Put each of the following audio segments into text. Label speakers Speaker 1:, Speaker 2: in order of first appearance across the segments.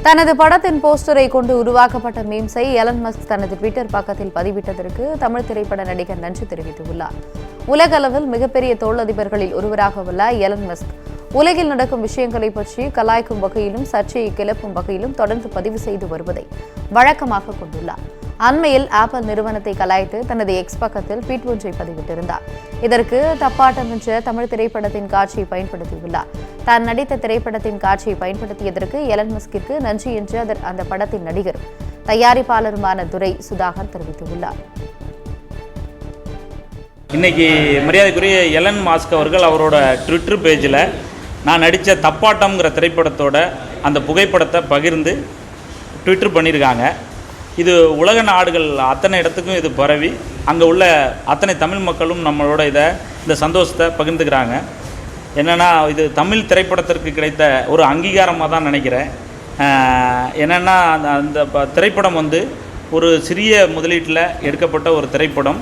Speaker 1: தனது படத்தின் போஸ்டரை கொண்டு உருவாக்கப்பட்ட மீம்ஸை எலன் மஸ்க் தனது ட்விட்டர் பக்கத்தில் பதிவிட்டதற்கு தமிழ் திரைப்பட நடிகர் நன்றி தெரிவித்துள்ளார். உலக அளவில் மிகப்பெரிய தொழிலதிபர்களில் ஒருவராக உள்ள எலன் மஸ்க் உலகில் நடக்கும் விஷயங்களை பற்றி கலாய்க்கும் வகையிலும் சர்ச்சையை கிளப்பும் வகையிலும் தொடர்ந்து பதிவு செய்து வருவதை வழக்கமாக கொண்டுள்ளார். அண்மையில் ஆப்பிள் நிறுவனத்தை கலாய்த்து தனது எக்ஸ் பக்கத்தில் ட்வீட் ஒன்றை பதிவிட்டிருந்தார். இதற்கு தப்பாட்டம் என்ற தமிழ் திரைப்படத்தின் காட்சியை பயன்படுத்தியுள்ளார். தான் நடித்த திரைப்படத்தின் காட்சியை பயன்படுத்தியதற்கு எலன் மஸ்கிற்கு நன்றி என்று அந்த படத்தின் நடிகரும் தயாரிப்பாளருமான துரை சுதாகர் தெரிவித்துள்ளார்.
Speaker 2: இன்னைக்கு மரியாதைக்குரிய எலன் மாஸ்க் அவர்கள் அவரோட ட்விட்டர் பேஜில் நான் நடித்த தப்பாட்டம்ங்கிற திரைப்படத்தோட அந்த புகைப்படத்தை பகிர்ந்து ட்விட்டர் பண்ணியிருக்காங்க. இது உலக நாடுகள் அத்தனை இடத்துக்கும் இது பரவி அங்கே உள்ள அத்தனை தமிழ் மக்களும் நம்மளோட இந்த சந்தோஷத்தை பகிர்ந்துக்கிறாங்க. என்னென்னா இது தமிழ் திரைப்படத்திற்கு கிடைத்த ஒரு அங்கீகாரமாக தான் நினைக்கிறேன். என்னென்னா அந்த திரைப்படம் ஒரு சிறிய முதலீட்டில் எடுக்கப்பட்ட ஒரு திரைப்படம்.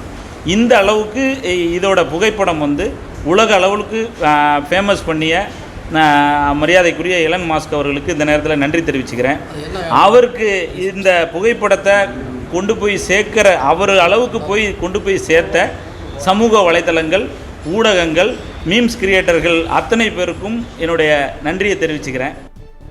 Speaker 2: இந்த அளவுக்கு இதோட புகைப்படம் உலக அளவுக்கு ஃபேமஸ் பண்ணிய மரியாதைக்குரிய எலன் மாஸ்க் அவர்களுக்கு இந்த நேரத்தில் நன்றி தெரிவிச்சுக்கிறேன். அவருக்கு இந்த புகைப்படத்தை கொண்டு போய் சேர்க்கிற அவர் அளவுக்கு கொண்டு போய் சேர்த்த சமூக வலைத்தளங்கள், ஊடகங்கள், மீம்ஸ் கிரியேட்டர்கள் அத்தனை பேருக்கும் என்னுடைய நன்றியை தெரிவிச்சுக்கிறேன்.